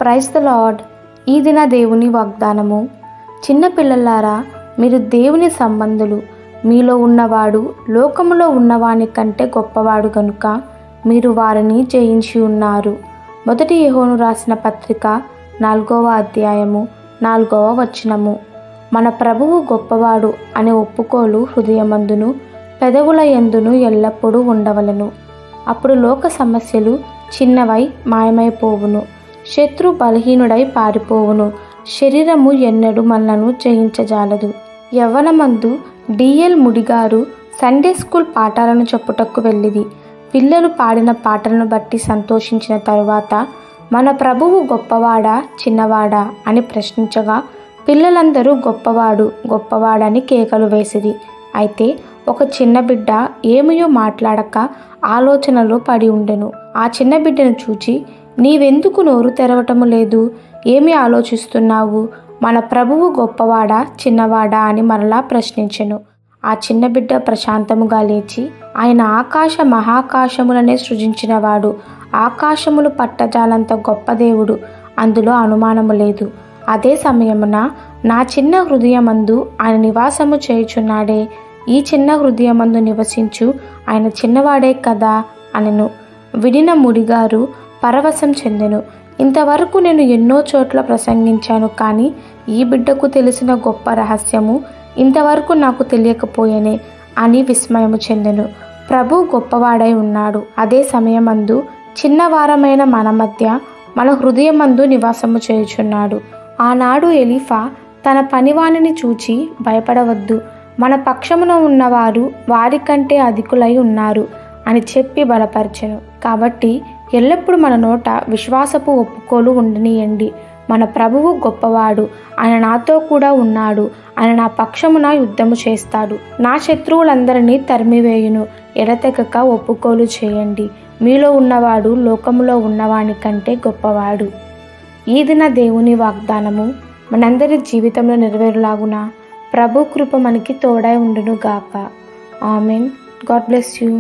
Praise the lord. ఈ దిన దేవుని వాగ్దానము. చిన్న పిల్లలారా, మీరు దేవుని సంబంధులు. మీలో ఉన్నవాడు లోకములో ఉన్నవాని కంటే గొప్పవాడు గనుక మీరు వారిని జయించి ఉన్నారు. 1 యోహాను రాసిన పత్రిక 4వ అధ్యాయము 4వ వచనము. మన ప్రభువు గొప్పవాడు అనే ఒప్పుకోలు హృదయమందును పెదవుల యందును ఎల్లప్పుడూ ఉండవలెను. అప్పుడు లోక సమస్యలు చిన్నవై మాయమైపోవును. శత్రు బలహీనుడై పారిపోవును. శరీరము ఎన్నడూ మనలను జయించజాలదు. యవ్వనమందు డిఎల్ ముడిగారు సండే స్కూల్ పాఠాలను చెప్పుటకు వెళ్ళిది. పిల్లలు పాడిన పాటలను బట్టి సంతోషించిన తరువాత మన ప్రభువు గొప్పవాడా చిన్నవాడా అని ప్రశ్నించగా పిల్లలందరూ గొప్పవాడు గొప్పవాడని కేకలు వేసిరి. అయితే ఒక చిన్న బిడ్డ ఏమయో మాట్లాడక ఆలోచనలో పడి ఉండెను. ఆ చిన్న బిడ్డను చూచి, నీవెందుకు నోరు తెరవటము లేదు? ఏమి ఆలోచిస్తున్నావు? మన ప్రభువు గొప్పవాడా చిన్నవాడా అని మరలా ప్రశ్నించెను. ఆ చిన్న బిడ్డ ప్రశాంతముగా లేచి, ఆయన ఆకాశ మహాకాశములనే సృజించినవాడు, ఆకాశములు పట్టజాలంత గొప్ప దేవుడు, అందులో అనుమానము లేదు. అదే సమయమున నా చిన్న హృదయమందు ఆయన నివాసము చేయుచున్నాడే, ఈ చిన్న హృదయమందు నివసించు ఆయన చిన్నవాడే కదా అనెను. విడిన ముడిగారు పరవశం చెందెను. ఇంతవరకు నేను ఎన్నో చోట్ల ప్రసంగించాను, కానీ ఈ బిడ్డకు తెలిసిన గొప్ప రహస్యము ఇంతవరకు నాకు తెలియకపోయేనే అని విస్మయము చెందెను. ప్రభు గొప్పవాడై ఉన్నాడు. అదే సమయమందు చిన్నవారమైన మన మధ్య మన హృదయమందు నివాసము చేయుచున్నాడు. ఆనాడు ఎలీఫా తన పనివానిని చూచి, భయపడవద్దు, మన పక్షమున ఉన్నవారు వారికంటే అధికులై ఉన్నారు అని చెప్పి బలపరచెను. కాబట్టి ఎల్లప్పుడూ మన నోట విశ్వాసపు ఒప్పుకోలు ఉండనీయండి. మన ప్రభువు గొప్పవాడు, ఆయన నాతో కూడా ఉన్నాడు, ఆయన నా పక్షమున యుద్ధము చేస్తాడు, నా శత్రువులందరినీ తరిమివేయును. ఎడతెగక ఒప్పుకోలు చేయండి. మీలో ఉన్నవాడు లోకములో ఉన్నవాని కంటే గొప్పవాడు. ఈ దిన దేవుని వాగ్దానము మనందరి జీవితంలో నెరవేరులాగున ప్రభు కృప మనకి తోడై ఉండును గాక. ఆమెన్. God bless you.